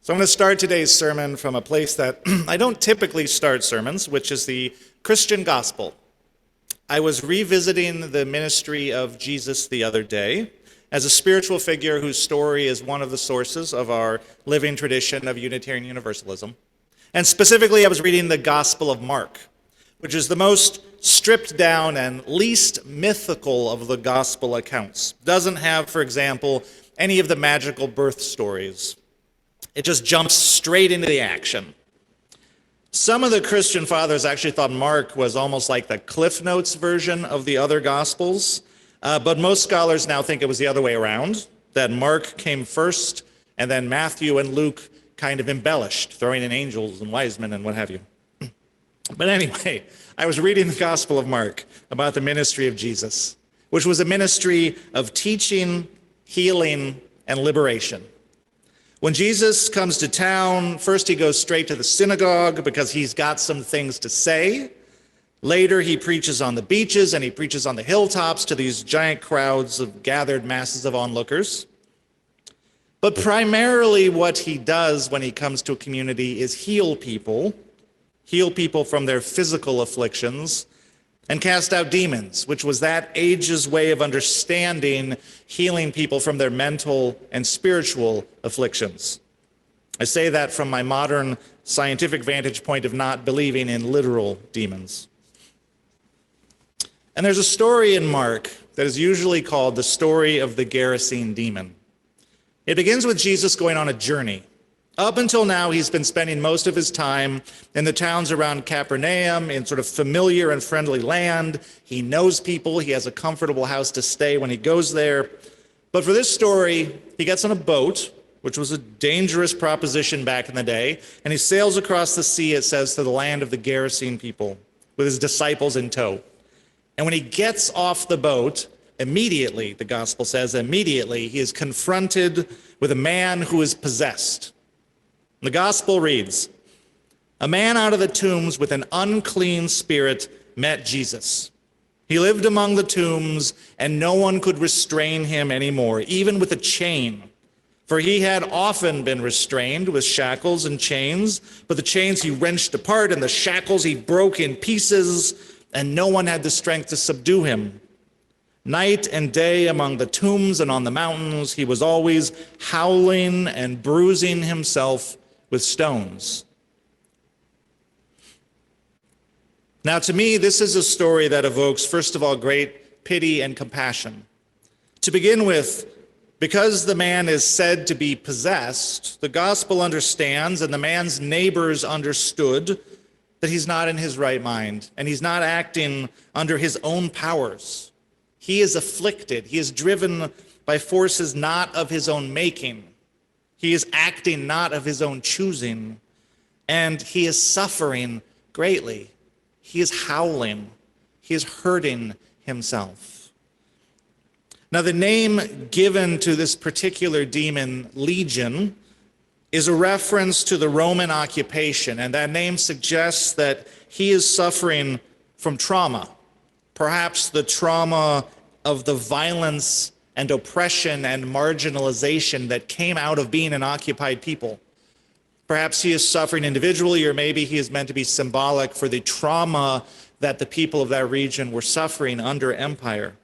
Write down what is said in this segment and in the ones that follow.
So I'm going to start today's sermon from a place that I don't typically start sermons, which is the Christian gospel. I was revisiting the ministry of Jesus the other day as a spiritual figure whose story is one of the sources of our living tradition of Unitarian Universalism. And specifically, I was reading the Gospel of Mark, which is the most stripped down and least mythical of the gospel accounts. Doesn't have, for example, any of the magical birth stories. It just jumps straight into the action. Some of the Christian fathers actually thought Mark was almost like the Cliff Notes version of the other Gospels, but most scholars now think it was the other way around, that Mark came first, and then Matthew and Luke kind of embellished, throwing in angels and wise men and what have you. But anyway, I was reading the Gospel of Mark about the ministry of Jesus, which was a ministry of teaching, healing, and liberation. When Jesus comes to town, first he goes straight to the synagogue because he's got some things to say. Later he preaches on the beaches and he preaches on the hilltops to these giant crowds of gathered masses of onlookers. But primarily what he does when he comes to a community is heal people from their physical afflictions, and cast out demons, which was that age's way of understanding healing people from their mental and spiritual afflictions. I say that from my modern scientific vantage point of not believing in literal demons. And there's a story in Mark that is usually called the story of the Gerasene demon. It begins with Jesus going on a journey. Up until now, he's been spending most of his time in the towns around Capernaum, in sort of familiar and friendly land. He knows people. He has a comfortable house to stay when he goes there. But for this story, he gets on a boat, which was a dangerous proposition back in the day, and he sails across the sea, it says, to the land of the Gerasene people, with his disciples in tow. And when he gets off the boat, immediately, the gospel says, immediately, he is confronted with a man who is possessed. The gospel reads, "A man out of the tombs with an unclean spirit met Jesus. He lived among the tombs, and no one could restrain him anymore, even with a chain. For he had often been restrained with shackles and chains, but the chains he wrenched apart, and the shackles he broke in pieces, and no one had the strength to subdue him. Night and day among the tombs and on the mountains, he was always howling and bruising himself with stones." Now, to me, this is a story that evokes, first of all, great pity and compassion. To begin with, because the man is said to be possessed, the gospel understands, and the man's neighbors understood, that he's not in his right mind, and he's not acting under his own powers. He is afflicted. He is driven by forces not of his own making. He is acting not of his own choosing, and he is suffering greatly. He is howling. He is hurting himself. Now, the name given to this particular demon, Legion, is a reference to the Roman occupation, and that name suggests that he is suffering from trauma, perhaps the trauma of the violence and oppression and marginalization that came out of being an occupied people. Perhaps he is suffering individually, or maybe he is meant to be symbolic for the trauma that the people of that region were suffering under empire.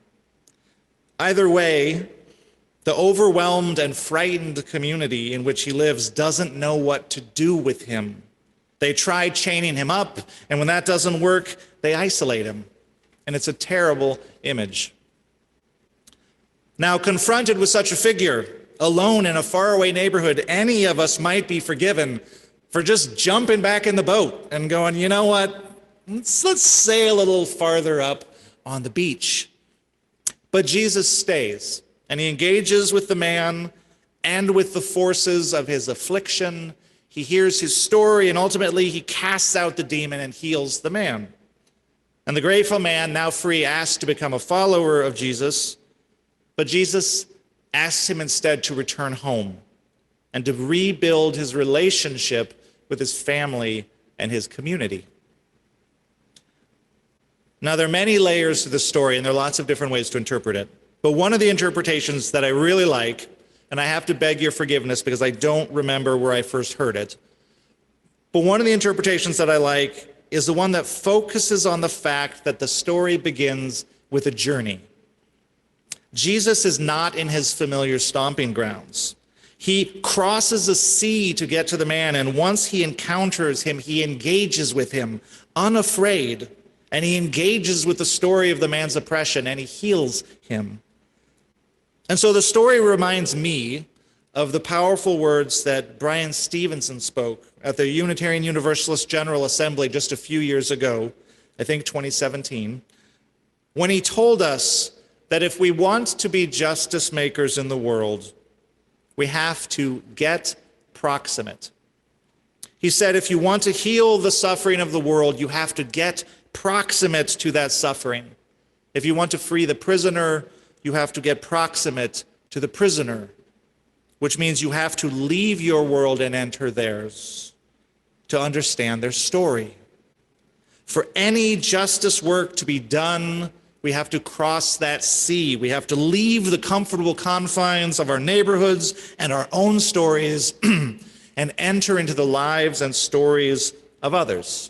Either way, the overwhelmed and frightened community in which he lives doesn't know what to do with him. They try chaining him up, and when that doesn't work, they isolate him. And it's a terrible image. Now, confronted with such a figure, alone in a faraway neighborhood, any of us might be forgiven for just jumping back in the boat and going, you know what, let's sail a little farther up on the beach. But Jesus stays, and he engages with the man and with the forces of his affliction. He hears his story, and ultimately he casts out the demon and heals the man. And the grateful man, now free, asks to become a follower of Jesus. But Jesus asks him instead to return home and to rebuild his relationship with his family and his community. Now, there are many layers to this story, and there are lots of different ways to interpret it. But one of the interpretations that I really like and I have to beg your forgiveness because I don't remember where I first heard it. But one of the interpretations that I like is the one that focuses on the fact that the story begins with a journey. Jesus is not in his familiar stomping grounds. He crosses a sea to get to the man, and once he encounters him, he engages with him unafraid, and he engages with the story of the man's oppression, and he heals him. And so the story reminds me of the powerful words that Brian Stevenson spoke at the Unitarian Universalist General Assembly just a few years ago, I think 2017, when he told us that if we want to be justice makers in the world, we have to get proximate. He said, if you want to heal the suffering of the world, you have to get proximate to that suffering. If you want to free the prisoner, you have to get proximate to the prisoner, which means you have to leave your world and enter theirs to understand their story. For any justice work to be done, we have to cross that sea. We have to leave the comfortable confines of our neighborhoods and our own stories and enter into the lives and stories of others.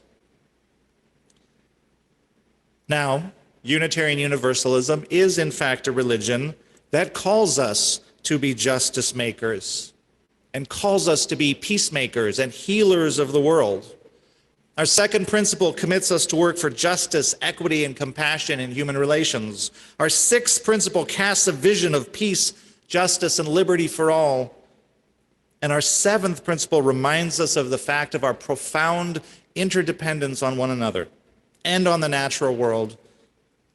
Now, Unitarian Universalism is in fact a religion that calls us to be justice makers and calls us to be peacemakers and healers of the world. Our second principle commits us to work for justice, equity, and compassion in human relations. Our sixth principle casts a vision of peace, justice, and liberty for all. And our seventh principle reminds us of the fact of our profound interdependence on one another and on the natural world,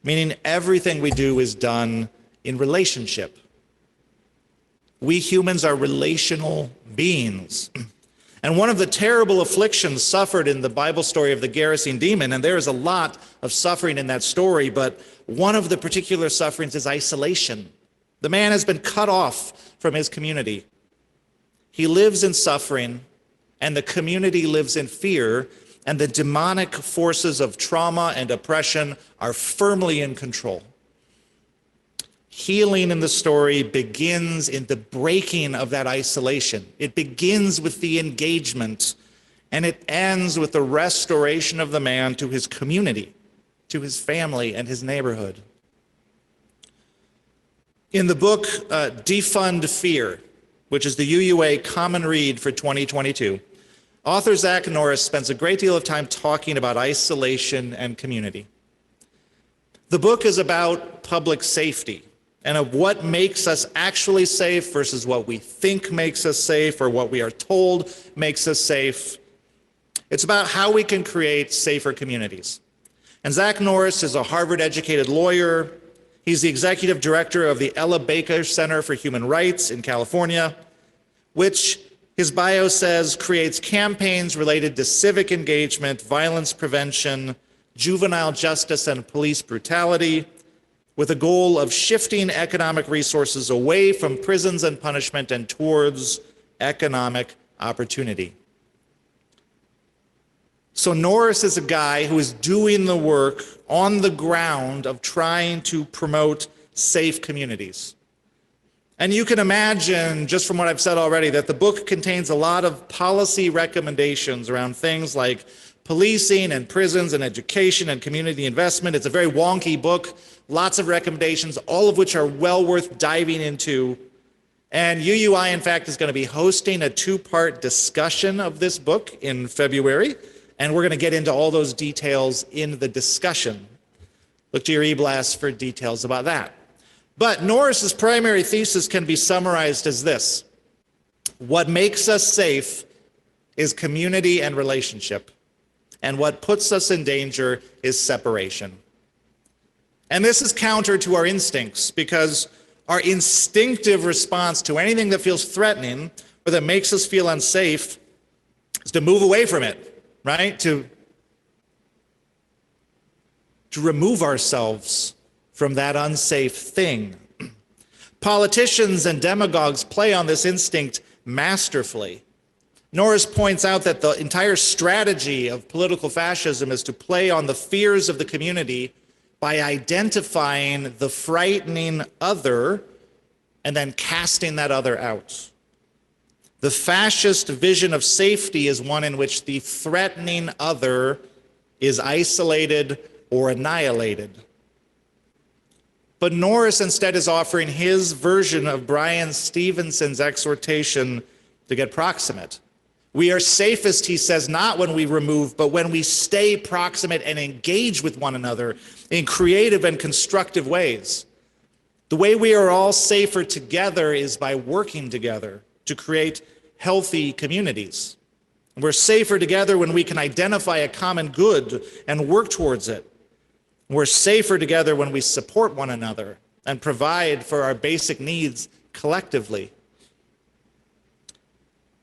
meaning everything we do is done in relationship. We humans are relational beings. And one of the terrible afflictions suffered in the Bible story of the Gerasene demon, and there is a lot of suffering in that story, but one of the particular sufferings is isolation. The man has been cut off from his community. He lives in suffering, and the community lives in fear, and the demonic forces of trauma and oppression are firmly in control. Healing in the story begins in the breaking of that isolation. It begins with the engagement, and it ends with the restoration of the man to his community, to his family and his neighborhood. In the book Defund Fear, which is the UUA Common Read for 2022, author Zach Norris spends a great deal of time talking about isolation and community. The book is about public safety and of what makes us actually safe versus what we think makes us safe or what we are told makes us safe. It's about how we can create safer communities. And Zach Norris is a Harvard-educated lawyer. He's the executive director of the Ella Baker Center for Human Rights in California, which his bio says creates campaigns related to civic engagement, violence prevention, juvenile justice, and police brutality, with a goal of shifting economic resources away from prisons and punishment and towards economic opportunity. So Norris is a guy who is doing the work on the ground of trying to promote safe communities. And you can imagine, just from what I've said already, that the book contains a lot of policy recommendations around things like policing and prisons and education and community investment. It's a very wonky book, lots of recommendations, all of which are well worth diving into. And UUI, in fact, is going to be hosting a two-part discussion of this book in February, and we're going to get into all those details in the discussion. Look to your e-blast for details about that. But Norris's primary thesis can be summarized as this: what makes us safe is community and relationship, and what puts us in danger is separation. And this is counter to our instincts, because our instinctive response to anything that feels threatening or that makes us feel unsafe is to move away from it, right? To remove ourselves from that unsafe thing. Politicians and demagogues play on this instinct masterfully. Norris points out that the entire strategy of political fascism is to play on the fears of the community by identifying the frightening other and then casting that other out. The fascist vision of safety is one in which the threatening other is isolated or annihilated. But Norris instead is offering his version of Brian Stevenson's exhortation to get proximate. We are safest, he says, not when we remove, but when we stay proximate and engage with one another in creative and constructive ways. The way we are all safer together is by working together to create healthy communities. We're safer together when we can identify a common good and work towards it. We're safer together when we support one another and provide for our basic needs collectively.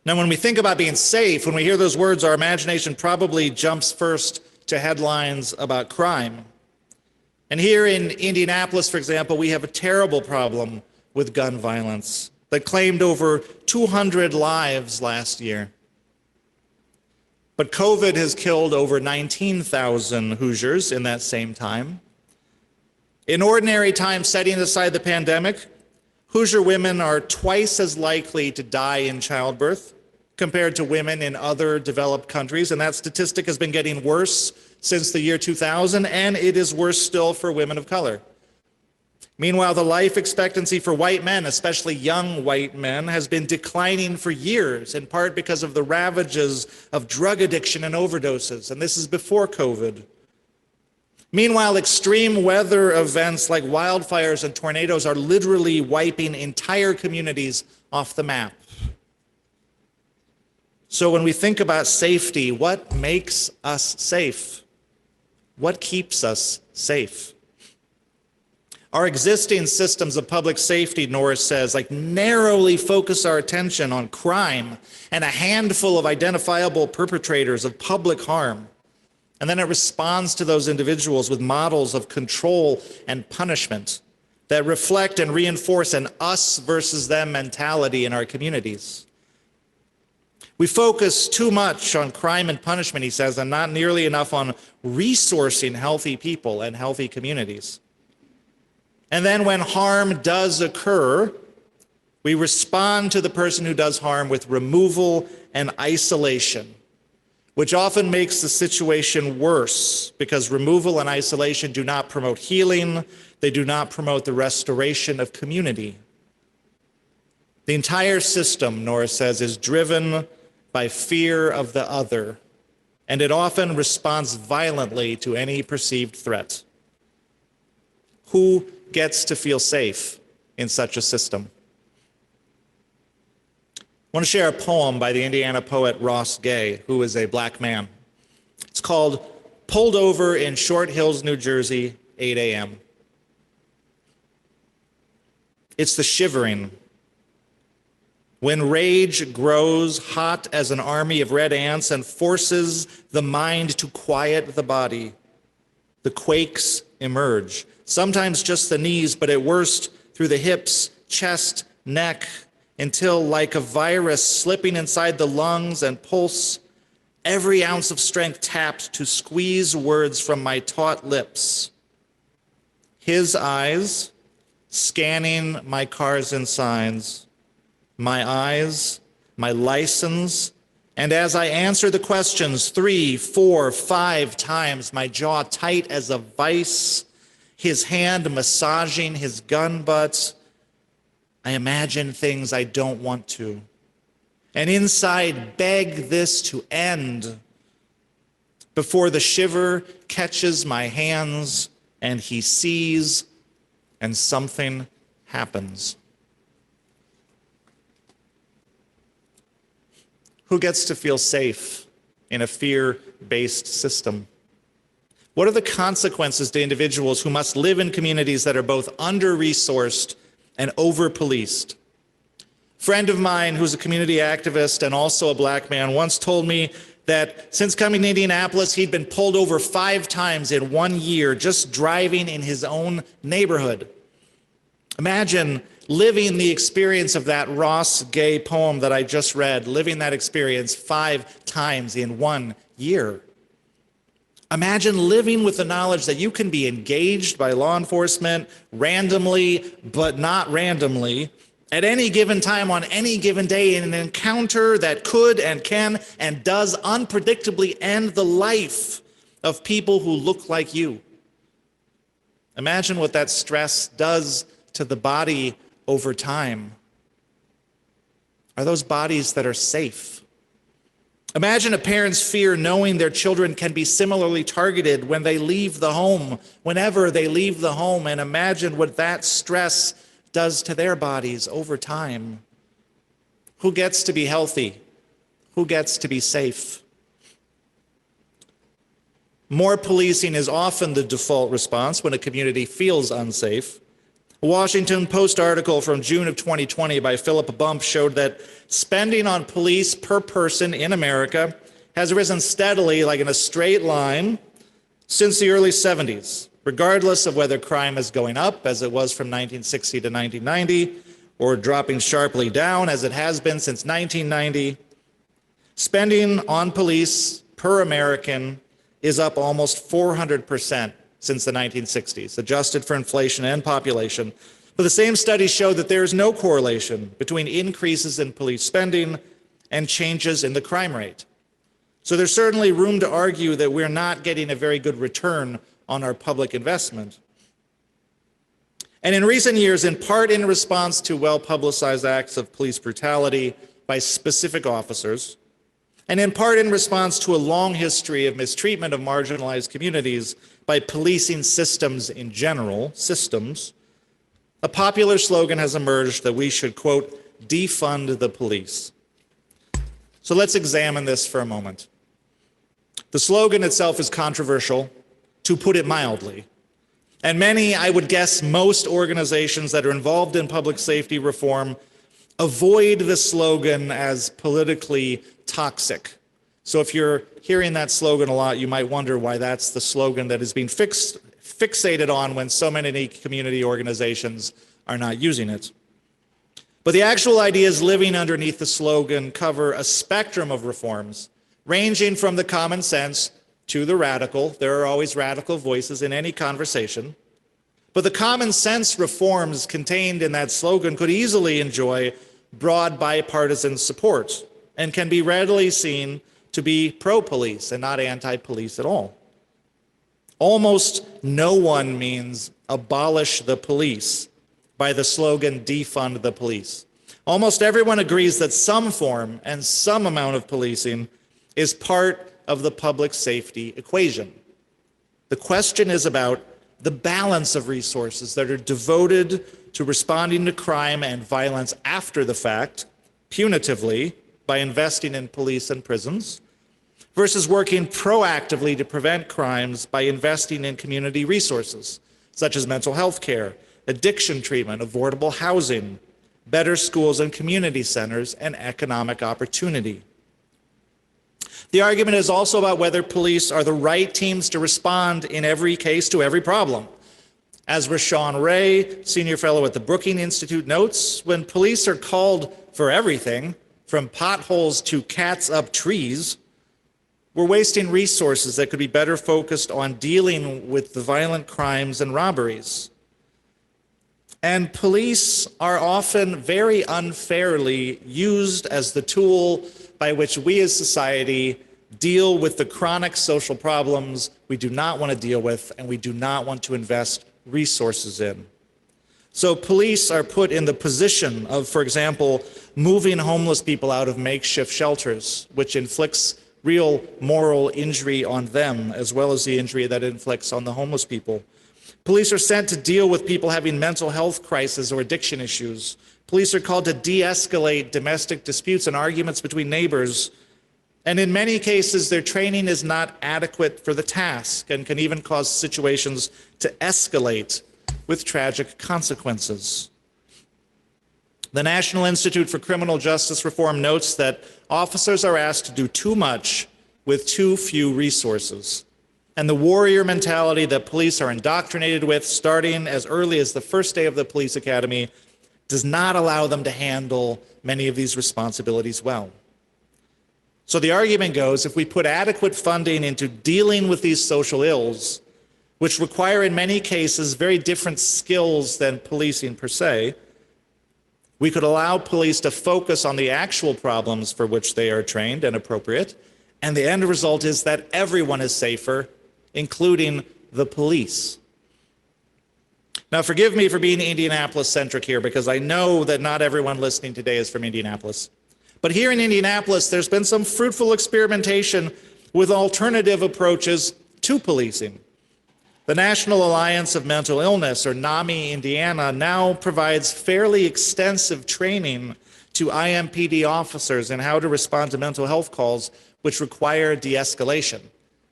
Now, when we think about being safe, when we hear those words, our imagination probably jumps first to headlines about crime. And here in Indianapolis, for example, we have a terrible problem with gun violence that claimed over 200 lives last year. But COVID has killed over 19,000 Hoosiers in that same time. In ordinary times, setting aside the pandemic, Hoosier women are twice as likely to die in childbirth compared to women in other developed countries, and that statistic has been getting worse since the year 2000, and it is worse still for women of color. Meanwhile, the life expectancy for white men, especially young white men, has been declining for years, in part because of the ravages of drug addiction and overdoses, and this is before COVID. Meanwhile, extreme weather events like wildfires and tornadoes are literally wiping entire communities off the map. So when we think about safety, what makes us safe? What keeps us safe? Our existing systems of public safety, Norris says, narrowly focus our attention on crime and a handful of identifiable perpetrators of public harm. And then it responds to those individuals with models of control and punishment that reflect and reinforce an us versus them mentality in our communities. We focus too much on crime and punishment, he says, and not nearly enough on resourcing healthy people and healthy communities. And then when harm does occur, we respond to the person who does harm with removal and isolation, which often makes the situation worse because removal and isolation do not promote healing. They do not promote the restoration of community. The entire system, Norris says, is driven by fear of the other, and it often responds violently to any perceived threat. Who gets to feel safe in such a system? I want to share a poem by the Indiana poet Ross Gay, who is a black man. It's called Pulled Over in Short Hills, New Jersey, 8 a.m. It's the shivering. When rage grows hot as an army of red ants and forces the mind to quiet the body, the quakes emerge. Sometimes just the knees, but at worst through the hips, chest, neck, until like a virus slipping inside the lungs and pulse, every ounce of strength tapped to squeeze words from my taut lips. His eyes scanning my cars and signs, my eyes, my license, and as I answer the questions 3, 4, 5 times, my jaw tight as a vice, his hand massaging his gun butt, I imagine things I don't want to. And inside beg this to end before the shiver catches my hands and he sees and something happens. Who gets to feel safe in a fear-based system? What are the consequences to individuals who must live in communities that are both under-resourced and over-policed? A friend of mine who's a community activist and also a black man once told me that since coming to Indianapolis, he'd been pulled over 5 times in 1 year just driving in his own neighborhood. Imagine living the experience of that Ross Gay poem that I just read, living that experience 5 times in 1 year. Imagine living with the knowledge that you can be engaged by law enforcement randomly, but not randomly, at any given time on any given day in an encounter that could and can and does unpredictably end the life of people who look like you. Imagine what that stress does to the body over time. Are those bodies that are safe? Imagine a parent's fear knowing their children can be similarly targeted when they leave the home, whenever they leave the home, and imagine what that stress does to their bodies over time. Who gets to be healthy? Who gets to be safe? More policing is often the default response when a community feels unsafe. A Washington Post article from June of 2020 by Philip Bump showed that spending on police per person in America has risen steadily, like in a straight line, since the early 70s, regardless of whether crime is going up, as it was from 1960 to 1990, or dropping sharply down, as it has been since 1990. Spending on police per American is up almost 400% since the 1960s, adjusted for inflation and population. But the same studies show that there is no correlation between increases in police spending and changes in the crime rate. So there's certainly room to argue that we're not getting a very good return on our public investment. And in recent years, in part in response to well-publicized acts of police brutality by specific officers, and in part in response to a long history of mistreatment of marginalized communities by policing systems in general, a popular slogan has emerged that we should, quote, defund the police. So let's examine this for a moment. The slogan itself is controversial, to put it mildly. And many, I would guess most organizations that are involved in public safety reform avoid the slogan as politically toxic. So if you're hearing that slogan a lot, you might wonder why that's the slogan that is being fixated on when so many community organizations are not using it. But the actual ideas living underneath the slogan cover a spectrum of reforms, ranging from the common sense to the radical. There are always radical voices in any conversation. But the common sense reforms contained in that slogan could easily enjoy broad bipartisan support and can be readily seen to be pro-police and not anti-police at all. Almost no one means abolish the police by the slogan defund the police. Almost everyone agrees that some form and some amount of policing is part of the public safety equation. The question is about the balance of resources that are devoted to responding to crime and violence after the fact, punitively, by investing in police and prisons, versus working proactively to prevent crimes by investing in community resources, such as mental health care, addiction treatment, affordable housing, better schools and community centers, and economic opportunity. The argument is also about whether police are the right teams to respond in every case to every problem. As Rashawn Ray, senior fellow at the Brookings Institute, notes, when police are called for everything, from potholes to cats up trees, we're wasting resources that could be better focused on dealing with the violent crimes and robberies. And police are often very unfairly used as the tool by which we as society deal with the chronic social problems we do not want to deal with and we do not want to invest resources in. So police are put in the position of, for example, moving homeless people out of makeshift shelters, which inflicts real moral injury on them, as well as the injury that it inflicts on the homeless people. Police are sent to deal with people having mental health crises or addiction issues. Police are called to de-escalate domestic disputes and arguments between neighbors. And in many cases, their training is not adequate for the task and can even cause situations to escalate with tragic consequences. The National Institute for Criminal Justice Reform notes that officers are asked to do too much with too few resources. And the warrior mentality that police are indoctrinated with, starting as early as the first day of the police academy, does not allow them to handle many of these responsibilities well. So the argument goes, if we put adequate funding into dealing with these social ills, which require in many cases very different skills than policing per se, We could allow police to focus on the actual problems for which they are trained and appropriate, and the end result is that everyone is safer, including the police. Now, forgive me for being Indianapolis-centric here, because I know that not everyone listening today is from Indianapolis. But here in Indianapolis, there's been some fruitful experimentation with alternative approaches to policing. The National Alliance of Mental Illness, or NAMI Indiana, now provides fairly extensive training to IMPD officers in how to respond to mental health calls which require de-escalation.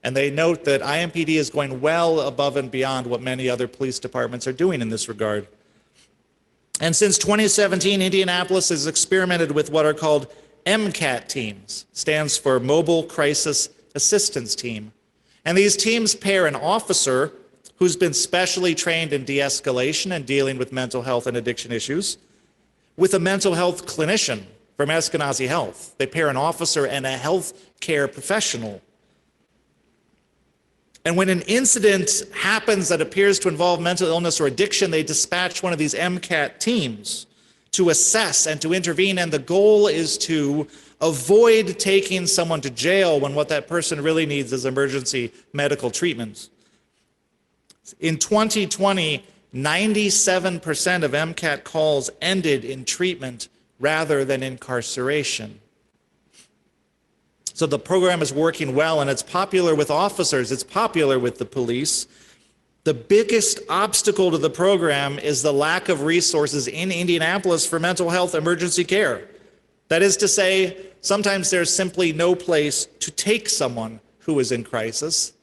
And they note that IMPD is going well above and beyond what many other police departments are doing in this regard. And since 2017, Indianapolis has experimented with what are called MCAT teams, stands for Mobile Crisis Assistance Team. And these teams pair an officer who's been specially trained in de-escalation and dealing with mental health and addiction issues with a mental health clinician from Eskenazi Health. They pair an officer and a health care professional. And when an incident happens that appears to involve mental illness or addiction, they dispatch one of these MCAT teams to assess and to intervene. And the goal is to avoid taking someone to jail when what that person really needs is emergency medical treatment. In 2020, 97% of MCAT calls ended in treatment rather than incarceration. So the program is working well, and it's popular with officers, it's popular with the police. The biggest obstacle to the program is the lack of resources in Indianapolis for mental health emergency care. That is to say, sometimes there's simply no place to take someone who is in crisis.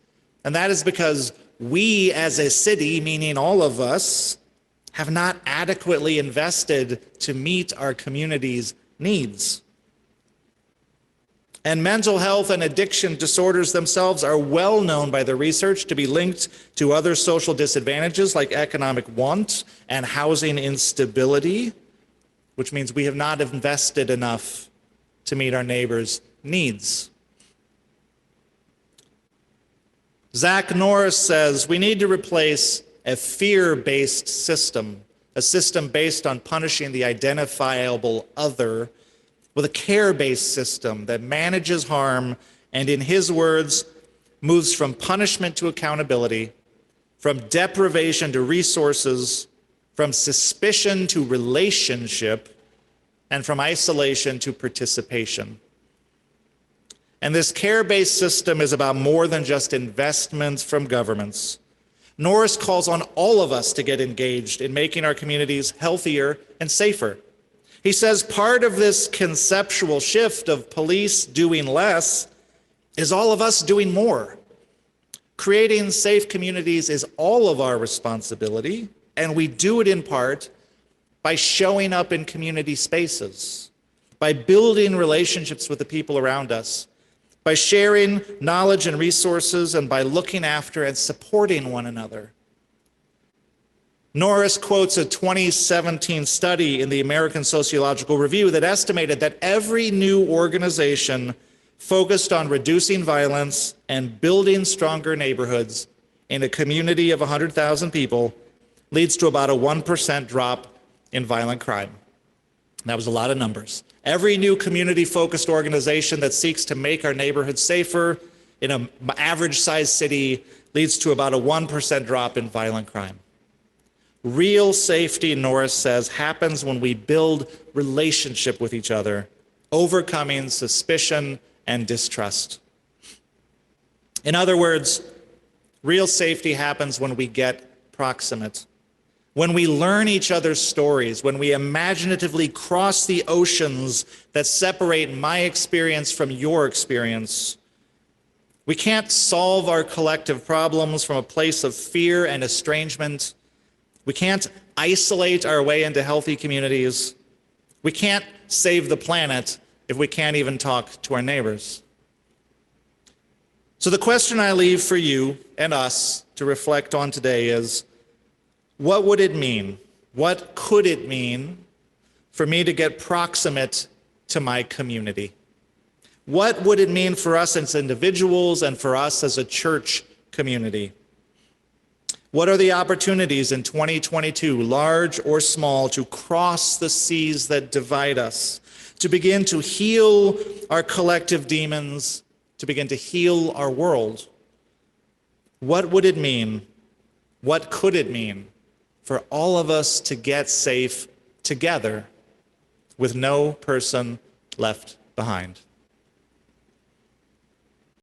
And that is because we as a city, meaning all of us, have not adequately invested to meet our community's needs. And mental health and addiction disorders themselves are well known by the research to be linked to other social disadvantages like economic want and housing instability, which means we have not invested enough to meet our neighbors' needs. Zach Norris says we need to replace a fear-based system, a system based on punishing the identifiable other, with a care-based system that manages harm and, in his words, moves from punishment to accountability, from deprivation to resources, from suspicion to relationship, and from isolation to participation. And this care-based system is about more than just investments from governments. Norris calls on all of us to get engaged in making our communities healthier and safer. He says part of this conceptual shift of police doing less is all of us doing more. Creating safe communities is all of our responsibility, and we do it in part by showing up in community spaces, by building relationships with the people around us, by sharing knowledge and resources, and by looking after and supporting one another. Norris quotes a 2017 study in the American Sociological Review that estimated that every new organization focused on reducing violence and building stronger neighborhoods in a community of 100,000 people leads to about a 1% drop in violent crime. That was a lot of numbers. Every new community-focused organization that seeks to make our neighborhoods safer in an average-sized city leads to about a 1% drop in violent crime. Real safety, Norris says, happens when we build relationship with each other, overcoming suspicion and distrust. In other words, real safety happens when we get proximate, when we learn each other's stories, when we imaginatively cross the oceans that separate my experience from your experience. We can't solve our collective problems from a place of fear and estrangement. We can't isolate our way into healthy communities. We can't save the planet if we can't even talk to our neighbors. So the question I leave for you and us to reflect on today is, what would it mean? What could it mean for me to get proximate to my community? What would it mean for us as individuals and for us as a church community? What are the opportunities in 2022, large or small, to cross the seas that divide us, to begin to heal our collective demons, to begin to heal our world? What would it mean? What could it mean for all of us to get safe together with no person left behind?